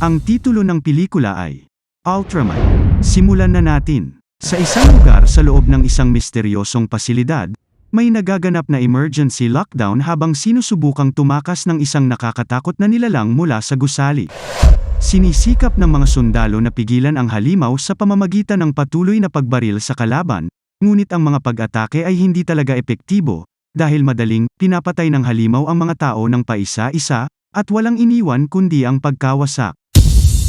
Ang titulo ng pelikula ay Ultraman. Simulan na natin. Sa isang lugar sa loob ng isang misteryosong pasilidad, may nagaganap na emergency lockdown habang sinusubukang tumakas ng isang nakakatakot na nilalang mula sa gusali. Sinisikap ng mga sundalo na pigilan ang halimaw sa pamamagitan ng patuloy na pagbaril sa kalaban, ngunit ang mga pag-atake ay hindi talaga epektibo, dahil madaling pinapatay ng halimaw ang mga tao ng paisa-isa, at walang iniwan kundi ang pagkawasak.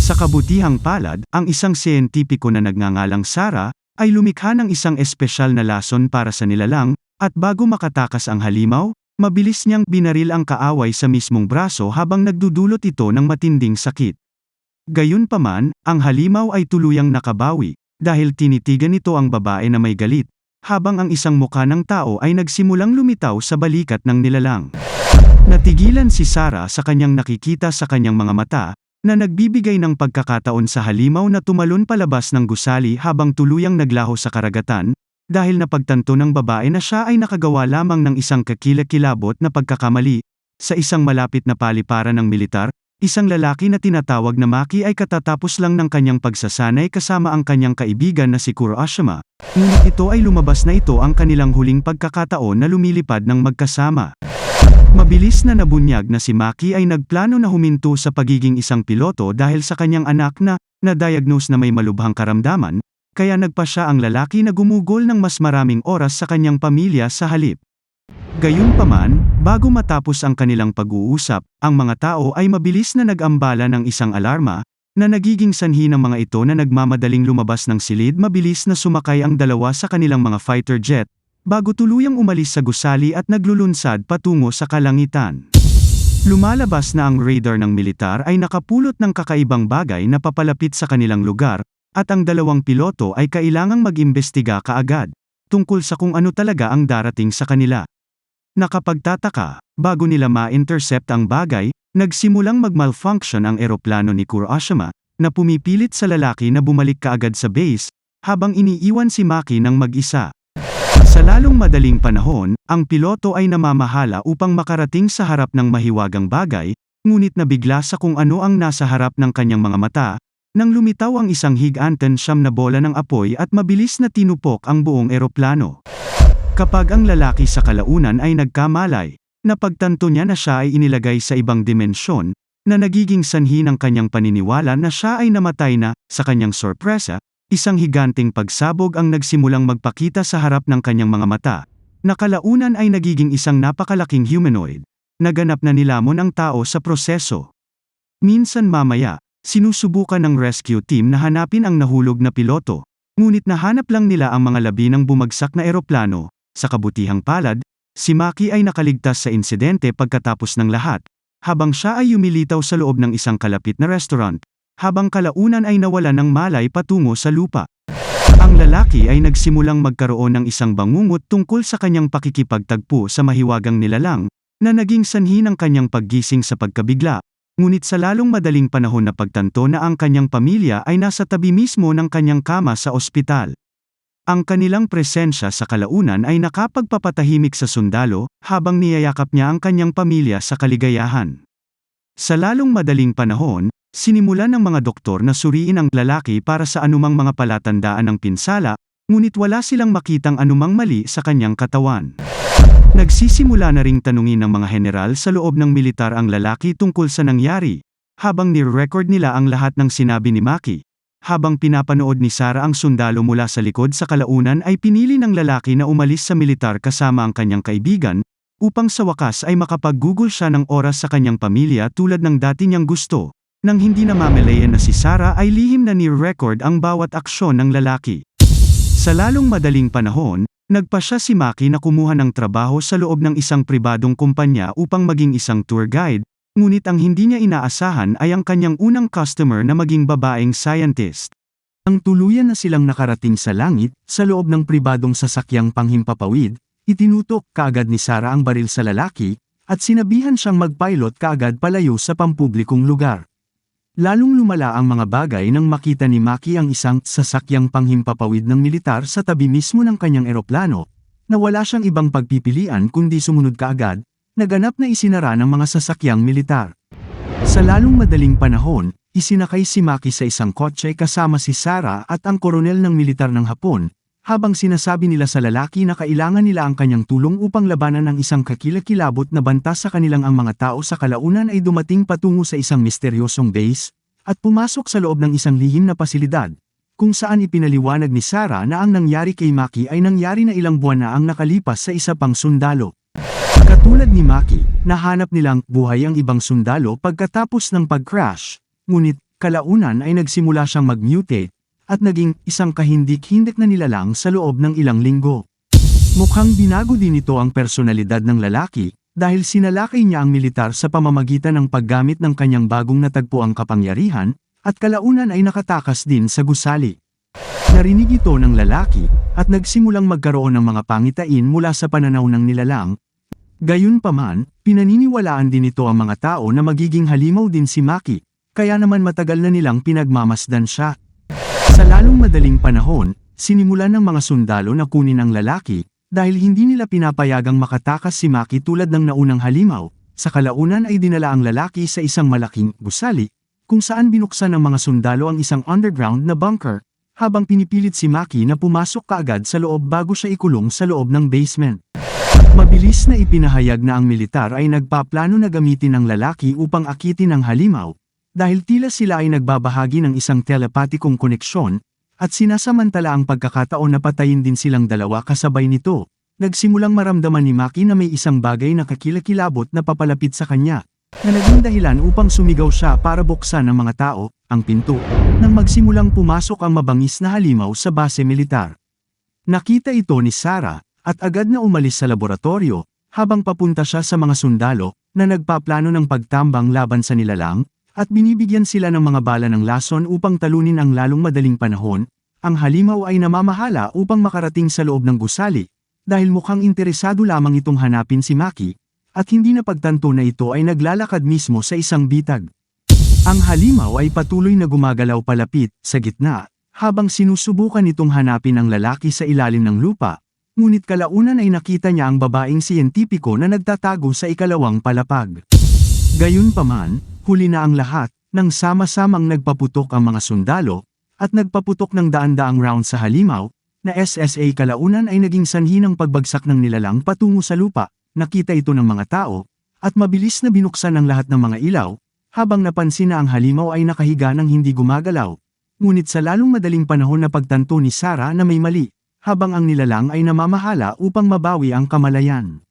Sa kabutihang palad, ang isang siyentipiko na nagngangalang Sarah, ay lumikha ng isang espesyal na lason para sa nilalang, at bago makatakas ang halimaw, mabilis niyang binaril ang kaaway sa mismong braso habang nagdudulot ito ng matinding sakit. Gayunpaman, ang halimaw ay tuluyang nakabawi, dahil tinitigan nito ang babae na may galit, habang ang isang mukha ng tao ay nagsimulang lumitaw sa balikat ng nilalang. Natigilan si Sarah sa kanyang nakikita sa kanyang mga mata, na nagbibigay ng pagkakataon sa halimaw na tumalon palabas ng gusali habang tuluyang naglaho sa karagatan, dahil napagtanto ng babae na siya ay nakagawa lamang ng isang kakilakilabot na pagkakamali. Sa isang malapit na paliparan ng militar, isang lalaki na tinatawag na Maki ay katatapos lang ng kanyang pagsasanay kasama ang kanyang kaibigan na si Kuroshima, ngunit ito ay lumabas na ito ang kanilang huling pagkakataon na lumilipad ng magkasama. Mabilis na nabunyag na si Maki ay nagplano na huminto sa pagiging isang piloto dahil sa kanyang anak na na-diagnose na may malubhang karamdaman, kaya nagpa siya ang lalaki na gumugol ng mas maraming oras sa kanyang pamilya sa halip. Gayunpaman, bago matapos ang kanilang pag-uusap, ang mga tao ay mabilis na nag-ambala ng isang alarma, na nagiging sanhi ng mga ito na nagmamadaling lumabas ng silid. Mabilis na sumakay ang dalawa sa kanilang mga fighter jet, bago tuluyang umalis sa gusali at naglulunsad patungo sa kalangitan. Lumalabas na ang radar ng militar ay nakapulot ng kakaibang bagay na papalapit sa kanilang lugar, at ang dalawang piloto ay kailangang mag-imbestiga kaagad, tungkol sa kung ano talaga ang darating sa kanila. Nakapagtataka, bago nila ma-intercept ang bagay, nagsimulang mag-malfunction ang eroplano ni Kuroshima, na pumipilit sa lalaki na bumalik kaagad sa base, habang iniiwan si Maki ng mag-isa. Sa lalong madaling panahon, ang piloto ay namamahala upang makarating sa harap ng mahiwagang bagay, ngunit nabigla sa kung ano ang nasa harap ng kanyang mga mata, nang lumitaw ang isang higanten siyam na bola ng apoy at mabilis na tinupok ang buong eroplano. Kapag ang lalaki sa kalaunan ay nagkamalay, napagtanto niya na siya ay inilagay sa ibang dimensyon, na nagiging sanhi ng kanyang paniniwala na siya ay namatay na. Sa kanyang sorpresa, isang higanting pagsabog ang nagsimulang magpakita sa harap ng kanyang mga mata, na kalaunan ay nagiging isang napakalaking humanoid, naganap na nilamon ang tao sa proseso. Minsan mamaya, sinusubukan ng rescue team na hanapin ang nahulog na piloto, ngunit nahanap lang nila ang mga labi ng bumagsak na eroplano. Sa kabutihang palad, si Maki ay nakaligtas sa insidente pagkatapos ng lahat, habang siya ay yumilitaw sa loob ng isang kalapit na restaurant, habang kalaunan ay nawala ng malay patungo sa lupa. Ang lalaki ay nagsimulang magkaroon ng isang bangungot tungkol sa kanyang pakikipagtagpo sa mahiwagang nilalang, na naging sanhi ng kanyang paggising sa pagkabigla, ngunit sa lalong madaling panahon na pagtanto na ang kanyang pamilya ay nasa tabi mismo ng kanyang kama sa ospital. Ang kanilang presensya sa kalaunan ay nakapagpapatahimik sa sundalo, habang niyayakap niya ang kanyang pamilya sa kaligayahan. Sa lalong madaling panahon, sinimulan ng mga doktor na suriin ang lalaki para sa anumang mga palatandaan ng pinsala, ngunit wala silang makitang anumang mali sa kanyang katawan. Nagsisimula na ring tanungin ng mga general sa loob ng militar ang lalaki tungkol sa nangyari, habang ni-record nila ang lahat ng sinabi ni Maki. Habang pinapanood ni Sarah ang sundalo mula sa likod sa kalaunan ay pinili ng lalaki na umalis sa militar kasama ang kanyang kaibigan, upang sa wakas ay makapaggugol siya ng oras sa kanyang pamilya tulad ng dati niyang gusto. Nang hindi namamalayan na si Sarah ay lihim na ni-record ang bawat aksyon ng lalaki. Sa lalong madaling panahon, nagpa siya si Maki na kumuha ng trabaho sa loob ng isang pribadong kumpanya upang maging isang tour guide, ngunit ang hindi niya inaasahan ay ang kanyang unang customer na maging babaeng scientist. Ang tuluyan na silang nakarating sa langit, sa loob ng pribadong sasakyang panghimpapawid, itinutok kaagad ni Sarah ang baril sa lalaki, at sinabihan siyang mag-pilot kaagad palayo sa pampublikong lugar. Lalong lumala ang mga bagay nang makita ni Maki ang isang sasakyang panghimpapawid ng militar sa tabi mismo ng kanyang eroplano, na wala siyang ibang pagpipilian kundi sumunod kaagad, naganap na isinara ng mga sasakyang militar. Sa lalong madaling panahon, isinakay si Maki sa isang kotse kasama si Sarah at ang koronel ng militar ng Hapon, habang sinasabi nila sa lalaki na kailangan nila ang kanyang tulong upang labanan ang isang kakilakilabot na banta sa kanilang. Ang mga tao sa kalaunan ay dumating patungo sa isang misteryosong base, at pumasok sa loob ng isang lihim na pasilidad, kung saan ipinaliwanag ni Sarah na ang nangyari kay Maki ay nangyari na ilang buwan na ang nakalipas sa isa pang sundalo. Katulad ni Maki, nahanap nilang buhay ang ibang sundalo pagkatapos ng pag-crash, ngunit kalaunan ay nagsimula siyang mag-mutate, at naging isang kahindik-hindik na nilalang sa loob ng ilang linggo. Mukhang binago din ito ang personalidad ng lalaki, dahil sinalakay niya ang militar sa pamamagitan ng paggamit ng kanyang bagong natagpuang kapangyarihan, at kalaunan ay nakatakas din sa gusali. Narinig ito ng lalaki, at nagsimulang magkaroon ng mga pangitain mula sa pananaw ng nilalang. Gayunpaman, pinaniniwalaan din ito ang mga tao na magiging halimaw din si Maki, kaya naman matagal na nilang pinagmamasdan siya. Sa lalong madaling panahon, sinimulan ng mga sundalo na kunin ang lalaki, dahil hindi nila pinapayagang makatakas si Maki tulad ng naunang halimaw. Sa kalaunan ay dinala ang lalaki sa isang malaking gusali, kung saan binuksan ng mga sundalo ang isang underground na bunker, habang pinipilit si Maki na pumasok kaagad sa loob bago siya ikulong sa loob ng basement. Mabilis na ipinahayag na ang militar ay nagpaplano na gamitin ang lalaki upang akitin ang halimaw, dahil tila sila ay nagbabahagi ng isang telepatikong koneksyon, at sinasamantala ang pagkakataon na patayin din silang dalawa kasabay nito. Nagsimulang maramdaman ni Maki na may isang bagay na kakilakilabot na papalapit sa kanya, na naging dahilan upang sumigaw siya para buksan ng mga tao ang pinto, nang magsimulang pumasok ang mabangis na halimaw sa base militar. Nakita ito ni Sarah, at agad na umalis sa laboratorio, habang papunta siya sa mga sundalo, na nagpaplano ng pagtambang laban sa nilalang, at binibigyan sila ng mga bala ng lason upang talunin ang lalong madaling panahon. Ang halimaw ay namamahala upang makarating sa loob ng gusali, dahil mukhang interesado lamang itong hanapin si Maki, at hindi napagtanto na ito ay naglalakad mismo sa isang bitag. Ang halimaw ay patuloy na gumagalaw palapit sa gitna, habang sinusubukan itong hanapin ang lalaki sa ilalim ng lupa, ngunit kalaunan ay nakita niya ang babaeng siyentipiko na nagtatago sa ikalawang palapag. Gayunpaman, huli na ang lahat, nang sama-samang nagpaputok ang mga sundalo, at nagpaputok ng daan-daang round sa halimaw, na SSA kalaunan ay naging sanhi ng pagbagsak ng nilalang patungo sa lupa. Nakita ito ng mga tao, at mabilis na binuksan ang lahat ng mga ilaw, habang napansin na ang halimaw ay nakahiga ng hindi gumagalaw. Ngunit sa lalong madaling panahon na pagtanto ni Sarah na may mali, habang ang nilalang ay namamahala upang mabawi ang kamalayan.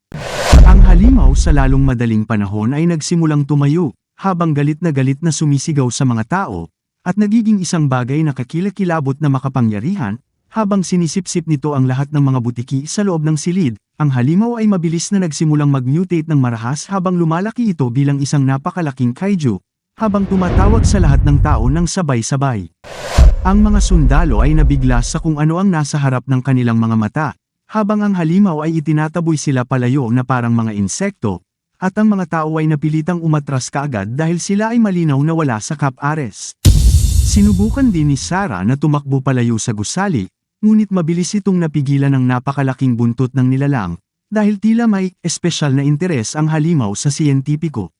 Ang halimaw sa lalong madaling panahon ay nagsimulang tumayo, habang galit na sumisigaw sa mga tao, at nagiging isang bagay na kakilakilabot na makapangyarihan, habang sinisipsip nito ang lahat ng mga butiki sa loob ng silid. Ang halimaw ay mabilis na nagsimulang mag-mutate ng marahas habang lumalaki ito bilang isang napakalaking kaiju, habang tumatawag sa lahat ng tao ng sabay-sabay. Ang mga sundalo ay nabigla sa kung ano ang nasa harap ng kanilang mga mata, habang ang halimaw ay itinataboy sila palayo na parang mga insekto, at ang mga tao ay napilitang umatras kaagad dahil sila ay malinaw na wala sa cap-arrest. Sinubukan din ni Sarah na tumakbo palayo sa gusali, ngunit mabilis itong napigilan ng napakalaking buntot ng nilalang, dahil tila may espesyal na interes ang halimaw sa siyentipiko.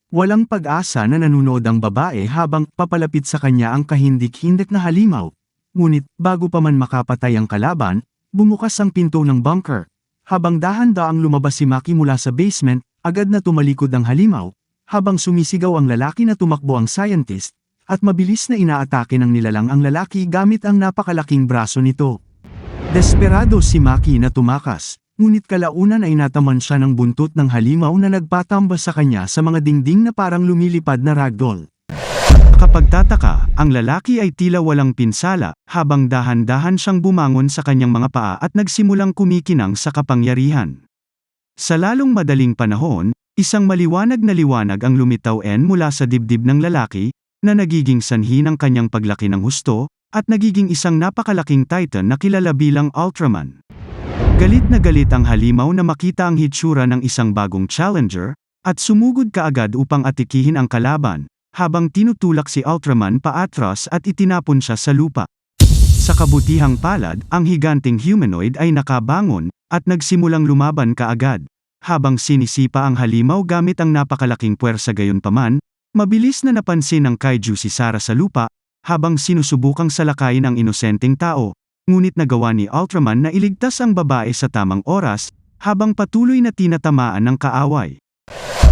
Walang pag-asa na nanonood ang babae habang papalapit sa kanya ang kahindik-hindik na halimaw. Ngunit bago pa man makapatay ang kalaban, bumukas ang pinto ng bunker. Habang dahan-daang lumabas si Maki mula sa basement, agad na tumalikod ang halimaw, habang sumisigaw ang lalaki na tumakbo ang scientist, at mabilis na inaatake ng nilalang ang lalaki gamit ang napakalaking braso nito. Desperado si Maki na tumakas, ngunit kalaunan ay nataman siya ng buntot ng halimaw na nagpatambas sa kanya sa mga dingding na parang lumilipad na ragdoll. Kapagtataka, ang lalaki ay tila walang pinsala, habang dahan-dahan siyang bumangon sa kanyang mga paa at nagsimulang kumikinang sa kapangyarihan. Sa lalong madaling panahon, isang maliwanag na liwanag ang lumitaw mula sa dibdib ng lalaki, na nagiging sanhi ng kanyang paglaki ng husto, at nagiging isang napakalaking titan na kilala bilang Ultraman. Galit na galit ang halimaw na makita ang hitsura ng isang bagong challenger, at sumugod kaagad upang atikihin ang kalaban, habang tinutulak si Ultraman paatras at itinapon siya sa lupa. Sa kabutihang palad, ang higanting humanoid ay nakabangon, at nagsimulang lumaban kaagad, habang sinisipa ang halimaw gamit ang napakalaking puwersa. Gayunpaman, Mabilis na napansin ng kaiju si Sarah sa lupa, habang sinusubukang salakayin ang inosenteng tao, ngunit nagawa ni Ultraman na iligtas ang babae sa tamang oras, habang patuloy na tinatamaan ng kaaway.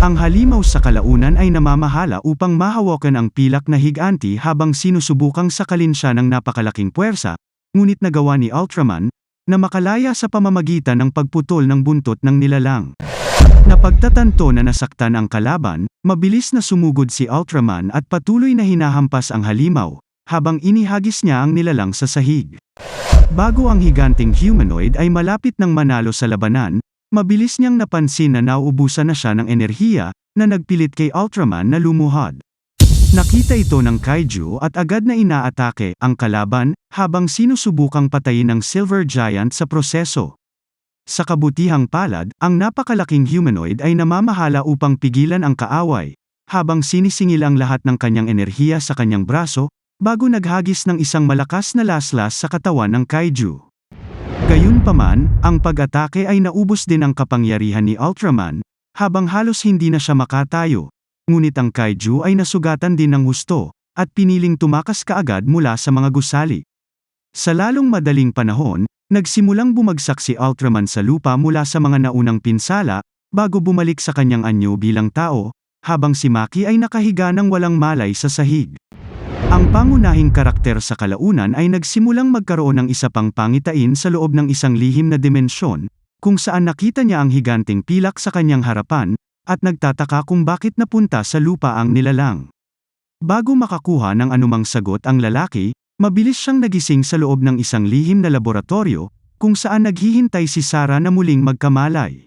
Ang halimaw sa kalaunan ay namamahala upang mahawakan ang pilak na higanti habang sinusubukang sakalin siya ng napakalaking puwersa, ngunit nagawa ni Ultraman na makalaya sa pamamagitan ng pagputol ng buntot ng nilalang. Napagtatanto na nasaktan ang kalaban, mabilis na sumugod si Ultraman at patuloy na hinahampas ang halimaw, habang inihagis niya ang nilalang sa sahig. Bago ang higanting humanoid ay malapit ng manalo sa labanan, mabilis niyang napansin na nauubusan na siya ng enerhiya, na nagpilit kay Ultraman na lumuhod. Nakita ito ng kaiju at agad na inaatake ang kalaban, habang sinusubukang patayin ang Silver Giant sa proseso. Sa kabutihang palad, ang napakalaking humanoid ay namamahala upang pigilan ang kaaway, habang sinisingil ang lahat ng kanyang enerhiya sa kanyang braso, bago naghagis ng isang malakas na laslas sa katawan ng kaiju. Gayunpaman, ang pag-atake ay naubos din ang kapangyarihan ni Ultraman, habang halos hindi na siya makatayo, ngunit ang kaiju ay nasugatan din ng husto, at piniling tumakas kaagad mula sa mga gusali. Sa lalong madaling panahon, nagsimulang bumagsak si Ultraman sa lupa mula sa mga naunang pinsala, bago bumalik sa kanyang anyo bilang tao, habang si Maki ay nakahiga ng walang malay sa sahig. Ang pangunahing karakter sa kalaunan ay nagsimulang magkaroon ng isa pang pangitain sa loob ng isang lihim na dimensyon, kung saan nakita niya ang higanting pilak sa kanyang harapan, at nagtataka kung bakit napunta sa lupa ang nilalang. Bago makakuha ng anumang sagot ang lalaki, mabilis siyang nagising sa loob ng isang lihim na laboratorio, kung saan naghihintay si Sarah na muling magkamalay.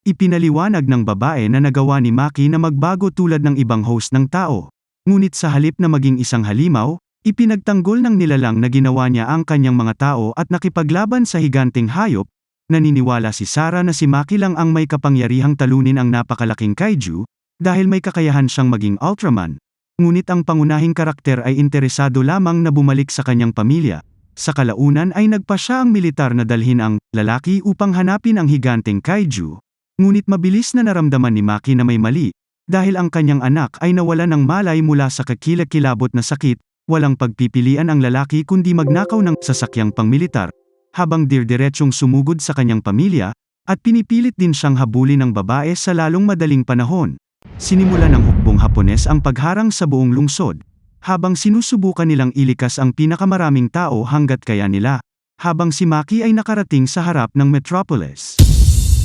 Ipinaliwanag ng babae na nagawa ni Maki na magbago tulad ng ibang host ng tao, ngunit sa halip na maging isang halimaw, ipinagtanggol ng nilalang na ginawa niya ang kanyang mga tao at nakipaglaban sa higanting hayop. Naniniwala si Sarah na si Maki lang ang may kapangyarihang talunin ang napakalaking kaiju, dahil may kakayahan siyang maging Ultraman. Ngunit ang pangunahing karakter ay interesado lamang na bumalik sa kanyang pamilya. Sa kalaunan ay nagpa siya ang militar na dalhin ang lalaki upang hanapin ang higanting kaiju. Ngunit mabilis na naramdaman ni Maki na may mali, dahil ang kanyang anak ay nawala ng malay mula sa kakilakilabot na sakit. Walang pagpipilian ang lalaki kundi magnakaw ng sasakyang pangmilitar, habang dirdiretsong sumugod sa kanyang pamilya, at pinipilit din siyang habulin ng babae sa lalong madaling panahon. Sinimulan ng hukbong Hapones ang pagharang sa buong lungsod, habang sinusubukan nilang ilikas ang pinakamaraming tao hanggat kaya nila, habang si Maki ay nakarating sa harap ng Metropolis.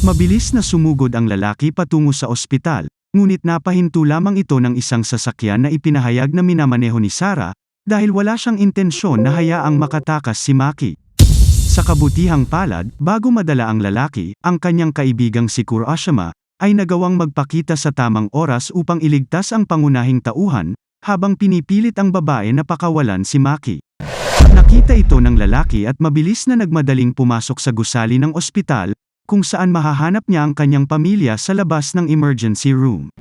Mabilis na sumugod ang lalaki patungo sa ospital, ngunit napahinto lamang ito ng isang sasakyan na ipinahayag na minamaneho ni Sarah, dahil wala siyang intensyon na hayaang makatakas si Maki. Sa kabutihang palad, bago madala ang lalaki, ang kanyang kaibigang si Kurashima, ay nagawang magpakita sa tamang oras upang iligtas ang pangunahing tauhan, habang pinipilit ang babae na pakawalan si Maki. Nakita ito ng lalaki at mabilis na nagmadaling pumasok sa gusali ng ospital, kung saan mahahanap niya ang kanyang pamilya sa labas ng emergency room.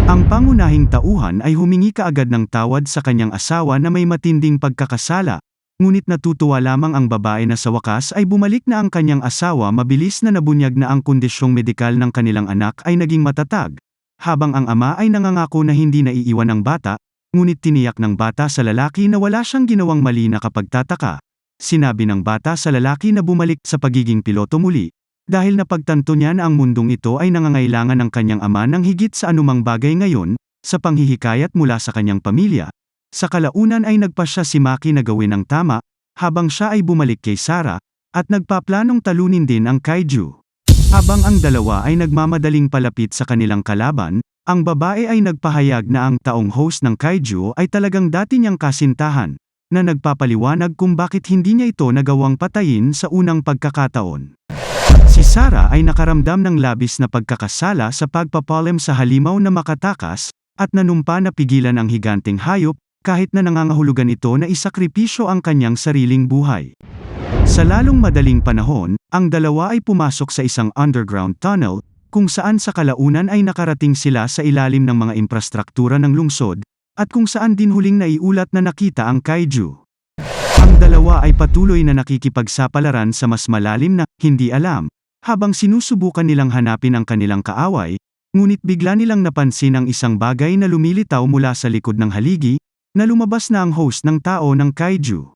Ang pangunahing tauhan ay humingi kaagad ng tawad sa kanyang asawa na may matinding pagkakasala, ngunit natutuwa lamang ang babae na sa wakas ay bumalik na ang kanyang asawa. Mabilis na nabunyag na ang kondisyong medikal ng kanilang anak ay naging matatag, habang ang ama ay nangangako na hindi na iiwan ang bata, ngunit tiniyak ng bata sa lalaki na wala siyang ginawang mali na kapagtataka. Sinabi ng bata sa lalaki na bumalik sa pagiging piloto muli, dahil napagtanto niya na ang mundong ito ay nangangailangan ng kanyang ama ng higit sa anumang bagay ngayon, sa panghihikayat mula sa kanyang pamilya. Sa kalaunan ay nagpa siya si Maki na gawin ang tama, habang siya ay bumalik kay Sarah, at nagpaplanong talunin din ang kaiju. Habang ang dalawa ay nagmamadaling palapit sa kanilang kalaban, ang babae ay nagpahayag na ang taong host ng kaiju ay talagang dati niyang kasintahan, na nagpapaliwanag kung bakit hindi niya ito nagawang patayin sa unang pagkakataon. Si Sarah ay nakaramdam ng labis na pagkakasala sa pagpapalim sa halimaw na makatakas, at nanumpa na pigilan ang higanting hayop, kahit na nangangahulugan ito na isakripisyo ang kanyang sariling buhay. Sa lalong madaling panahon, ang dalawa ay pumasok sa isang underground tunnel, kung saan sa kalaunan ay nakarating sila sa ilalim ng mga infrastruktura ng lungsod, at kung saan din huling naiulat na nakita ang kaiju. Ang dalawa ay patuloy na nakikipagsapalaran sa mas malalim na hindi alam, habang sinusubukan nilang hanapin ang kanilang kaaway, Ngunit bigla nilang napansin ang isang bagay na lumilitaw mula sa likod ng haligi, na lumabas na ang host ng tao ng kaiju.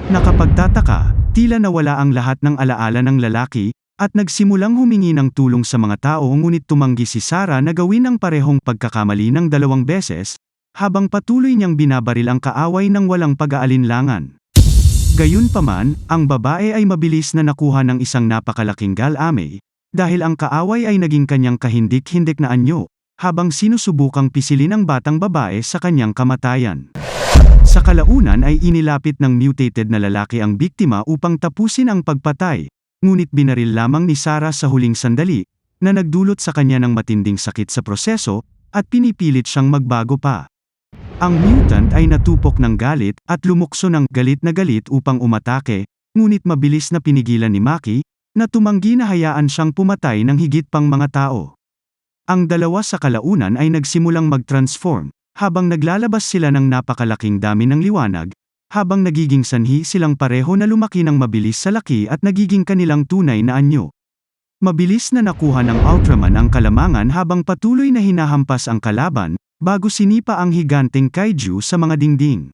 Nakapagtataka, tila nawala ang lahat ng alaala ng lalaki, at nagsimulang humingi ng tulong sa mga tao ngunit tumanggi si Sarah na gawin ang parehong pagkakamali ng 2 beses, habang patuloy niyang binabaril ang kaaway ng walang pag-aalinlangan. Gayunpaman, ang babae ay mabilis na nakuha ng isang napakalaking galame, dahil ang kaaway ay naging kanyang kahindik-hindik na anyo, habang sinusubukang pisilin ang batang babae sa kanyang kamatayan. Sa kalaunan ay inilapit ng mutated na lalaki ang biktima upang tapusin ang pagpatay, ngunit binaril lamang ni Sarah sa huling sandali, na nagdulot sa kanya ng matinding sakit sa proseso, at pinipilit siyang magbago pa. Ang mutant ay natupok ng galit at lumukso ng galit na galit upang umatake, ngunit mabilis na pinigilan ni Maki, na tumanggi na hayaan siyang pumatay ng higit pang mga tao. Ang dalawa sa kalaunan ay nagsimulang mag-transform, habang naglalabas sila ng napakalaking dami ng liwanag, habang nagiging sanhi silang pareho na lumaki ng mabilis sa laki at nagiging kanilang tunay na anyo. Mabilis na nakuha ng Ultraman ang kalamangan habang patuloy na hinahampas ang kalaban, bago sinipa ang higanteng kaiju sa mga dingding.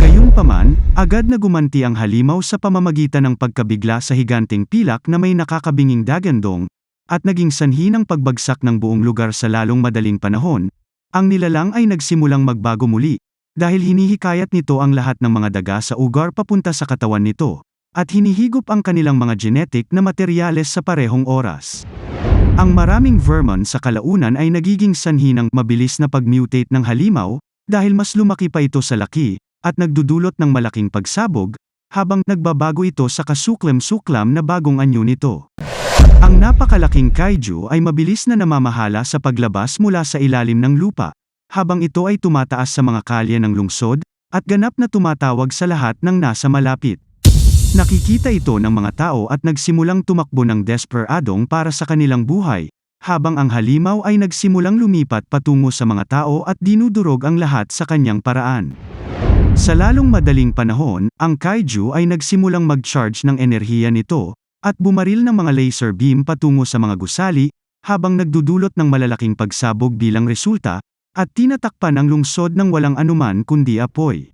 Gayunpaman, agad na gumanti ang halimaw sa pamamagitan ng pagkabigla sa higanteng pilak na may nakakabinging dagandong, at naging sanhi ng pagbagsak ng buong lugar sa lalong madaling panahon. Ang nilalang ay nagsimulang magbago muli, dahil hinihikayat nito ang lahat ng mga daga sa ugar papunta sa katawan nito, at hinihigop ang kanilang mga genetic na materyales sa parehong oras. Ang maraming vermin sa kalaunan ay nagiging sanhi ng mabilis na pag-mutate ng halimaw, dahil mas lumaki pa ito sa laki, at nagdudulot ng malaking pagsabog, habang nagbabago ito sa kasuklam-suklam na bagong anyo nito. Ang napakalaking kaiju ay mabilis na namamahala sa paglabas mula sa ilalim ng lupa, habang ito ay tumataas sa mga kalye ng lungsod, at ganap na tumatawag sa lahat ng nasa malapit. Nakikita ito ng mga tao at nagsimulang tumakbo ng desperadong para sa kanilang buhay, habang ang halimaw ay nagsimulang lumipat patungo sa mga tao at dinudurog ang lahat sa kanyang paraan. Sa lalong madaling panahon, ang kaiju ay nagsimulang mag-charge ng enerhiya nito, at bumaril ng mga laser beam patungo sa mga gusali, habang nagdudulot ng malalaking pagsabog bilang resulta, at tinatakpan ang lungsod ng walang anuman kundi apoy.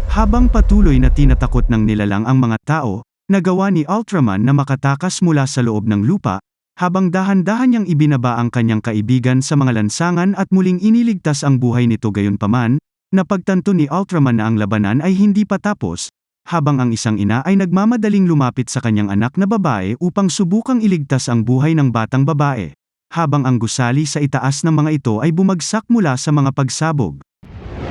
Habang patuloy na tinatakot ng nilalang ang mga tao, nagawa ni Ultraman na makatakas mula sa loob ng lupa, habang dahan-dahan niyang ibinaba ang kanyang kaibigan sa mga lansangan at muling iniligtas ang buhay nito. Gayunpaman, napagtanto ni Ultraman na ang labanan ay hindi pa tapos, habang ang isang ina ay nagmamadaling lumapit sa kanyang anak na babae upang subukang iligtas ang buhay ng batang babae, habang ang gusali sa itaas ng mga ito ay bumagsak mula sa mga pagsabog.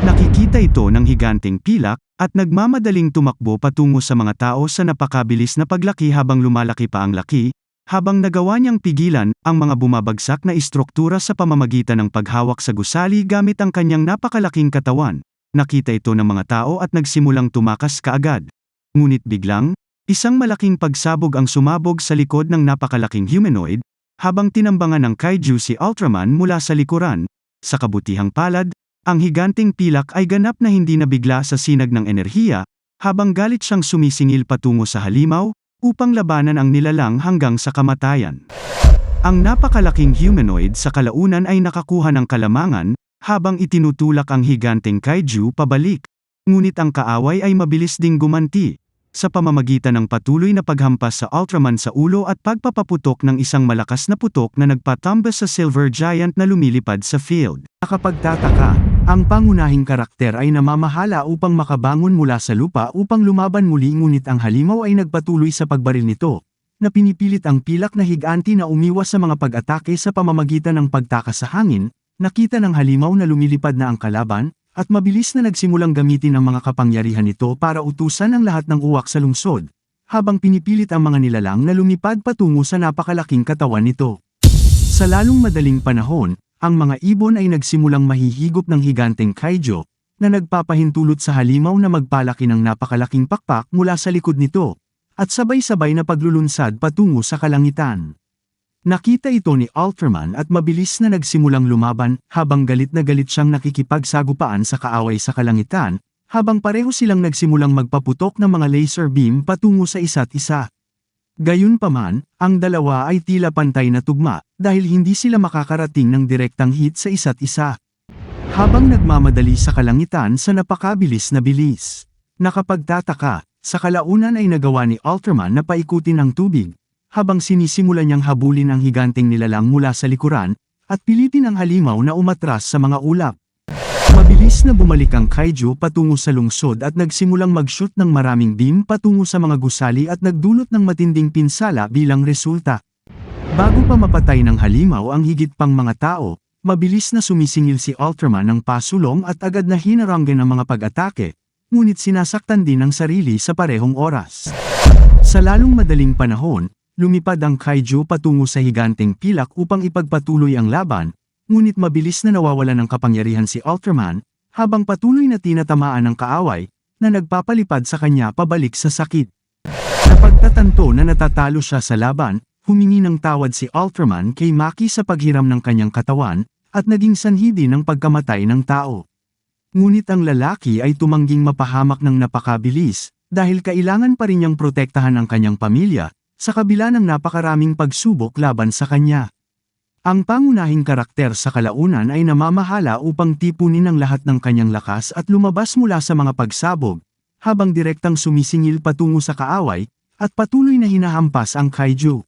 Nakikita ito ng higanteng pilak, at nagmamadaling tumakbo patungo sa mga tao sa napakabilis na paglaki habang lumalaki pa ang laki, habang nagawa niyang pigilan ang mga bumabagsak na istruktura sa pamamagitan ng paghawak sa gusali gamit ang kanyang napakalaking katawan. Nakita ito ng mga tao at nagsimulang tumakas kaagad. Ngunit biglang, isang malaking pagsabog ang sumabog sa likod ng napakalaking humanoid, habang tinambangan ng kaiju si Ultraman mula sa likuran. Sa kabutihang palad, ang higanteng pilak ay ganap na hindi nabigla sa sinag ng enerhiya, habang galit siyang sumisingil patungo sa halimaw, upang labanan ang nilalang hanggang sa kamatayan. Ang napakalaking humanoid sa kalaunan ay nakakuha ng kalamangan, habang itinutulak ang higanteng kaiju pabalik. Ngunit ang kaaway ay mabilis ding gumanti, sa pamamagitan ng patuloy na paghampas sa Ultraman sa ulo at pagpapaputok ng isang malakas na putok na nagpatambas sa Silver Giant na lumilipad sa field. Nakapagtataka, ang pangunahing karakter ay namamahala upang makabangon mula sa lupa upang lumaban muli, ngunit ang halimaw ay nagpatuloy sa pagbaril nito, na pinipilit ang pilak na higanti na umiwas sa mga pag-atake sa pamamagitan ng pagtakas sa hangin. Nakita ng halimaw na lumilipad na ang kalaban, at mabilis na nagsimulang gamitin ang mga kapangyarihan nito para utusan ang lahat ng uwak sa lungsod, habang pinipilit ang mga nilalang na lumipad patungo sa napakalaking katawan nito. Sa lalong madaling panahon, ang mga ibon ay nagsimulang mahihigop ng higanteng kaiju, na nagpapahintulot sa halimaw na magpalaki ng napakalaking pakpak mula sa likod nito, at sabay-sabay na paglulunsad patungo sa kalangitan. Nakita ito ni Ultraman at mabilis na nagsimulang lumaban, habang galit na galit siyang nakikipagsagupaan sa kaaway sa kalangitan, habang pareho silang nagsimulang magpaputok ng mga laser beam patungo sa isa't isa. Gayunpaman, ang dalawa ay tila pantay na tugma dahil hindi sila makakarating ng direktang hit sa isa't isa. Habang nagmamadali sa kalangitan sa napakabilis na bilis. Nakapagtataka, sa kalaunan ay nagawa ni Ultraman na paikutin ang tubig, habang sinisimula niyang habulin ang higanteng nilalang mula sa likuran, at pilitin ang halimaw na umatras sa mga ulap. Mabilis na bumalik ang kaiju patungo sa lungsod at nagsimulang mag-shoot ng maraming beam patungo sa mga gusali at nagdulot ng matinding pinsala bilang resulta. Bago pa mapatay ng halimaw ang higit pang mga tao, mabilis na sumisingil si Ultraman ng pasulong at agad na hinaranggan ang mga pag-atake, ngunit sinasaktan din ang sarili sa parehong oras. Sa lalong madaling panahon, lumipad ang kaiju patungo sa higanteng pilak upang ipagpatuloy ang laban, ngunit mabilis na nawawalan ng kapangyarihan si Ultraman, habang patuloy na tinatamaan ng kaaway, na nagpapalipad sa kanya pabalik sa sakit. Napagtatanto na natatalo siya sa laban, humingi ng tawad si Ultraman kay Maki sa paghiram ng kanyang katawan, at naging sanhi din ng pagkamatay ng tao. Ngunit ang lalaki ay tumangging mapahamak ng napakabilis, dahil kailangan pa rin niyang protektahan ang kanyang pamilya, sa kabila ng napakaraming pagsubok laban sa kanya. Ang pangunahing karakter sa kalaunan ay namamahala upang tipunin ang lahat ng kanyang lakas at lumabas mula sa mga pagsabog, habang direktang sumisingil patungo sa kaaway, at patuloy na hinahampas ang kaiju.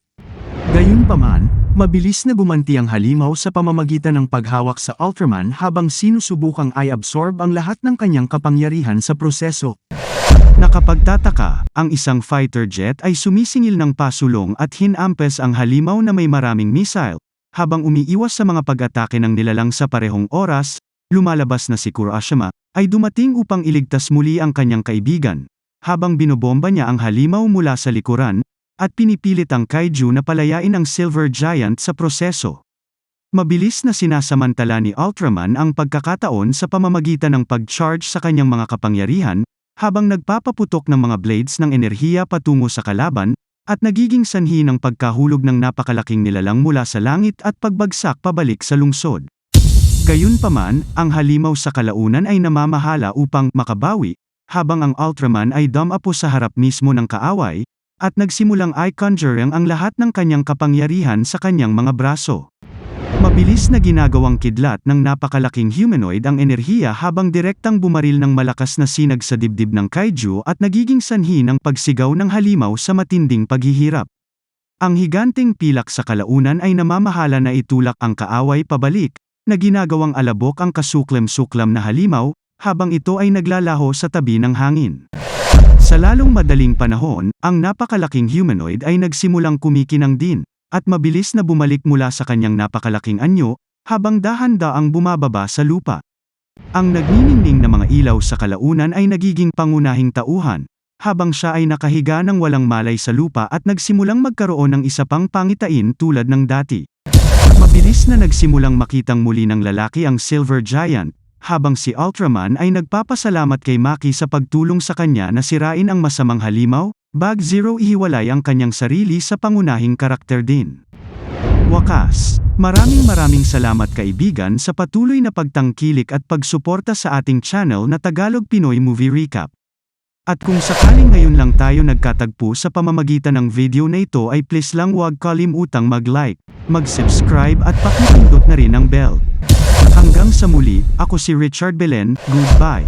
Gayunpaman, mabilis na gumanti ang halimaw sa pamamagitan ng paghawak sa Ultraman habang sinusubukang i-absorb ang lahat ng kanyang kapangyarihan sa proseso. Nakapagtataka, ang isang fighter jet ay sumisingil ng pasulong at hinampes ang halimaw na may maraming missile. Habang umiiwas sa mga pag-atake ng nilalang sa parehong oras, lumalabas na si Kurashima, ay dumating upang iligtas muli ang kanyang kaibigan, habang binobomba niya ang halimaw mula sa likuran, at pinipilit ang kaiju na palayain ang Silver Giant sa proseso. Mabilis na sinasamantala ni Ultraman ang pagkakataon sa pamamagitan ng pag-charge sa kanyang mga kapangyarihan, habang nagpapaputok ng mga blades ng enerhiya patungo sa kalaban, at nagiging sanhi ng pagkahulog ng napakalaking nilalang mula sa langit at pagbagsak pabalik sa lungsod. Gayunpaman, ang halimaw sa kalaunan ay namamahala upang makabawi, habang ang Ultraman ay dumapo sa harap mismo ng kaaway, at nagsimulang i-conjuring ang lahat ng kanyang kapangyarihan sa kanyang mga braso. Mabilis na ginagawang kidlat ng napakalaking humanoid ang enerhiya habang direktang bumaril ng malakas na sinag sa dibdib ng kaiju at nagiging sanhi ng pagsigaw ng halimaw sa matinding paghihirap. Ang higanteng pilak sa kalaunan ay namamahala na itulak ang kaaway pabalik, na ginagawang alabok ang kasuklam-suklam na halimaw, habang ito ay naglalaho sa tabi ng hangin. Sa lalong madaling panahon, ang napakalaking humanoid ay nagsimulang kumikinang din, at mabilis na bumalik mula sa kanyang napakalaking anyo, habang dahan-daang bumababa sa lupa. Ang nagniningning na mga ilaw sa kalaunan ay nagiging pangunahing tauhan, habang siya ay nakahiga ng walang malay sa lupa at nagsimulang magkaroon ng isa pang pangitain tulad ng dati. Mabilis na nagsimulang makitang muli ng lalaki ang Silver Giant, habang si Ultraman ay nagpapasalamat kay Maki sa pagtulong sa kanya na sirain ang masamang halimaw. Bag Zero ihiwalay ang kanyang sarili sa pangunahing karakter din. Wakas, maraming salamat kaibigan sa patuloy na pagtangkilik at pagsuporta sa ating channel na Tagalog Pinoy Movie Recap. At kung sakaling ngayon lang tayo nagkatagpo sa pamamagitan ng video na ito ay please lang huwag kalimutang mag-like, mag-subscribe at pakipindot na rin ang bell. Hanggang sa muli, ako si Richard Belen, goodbye.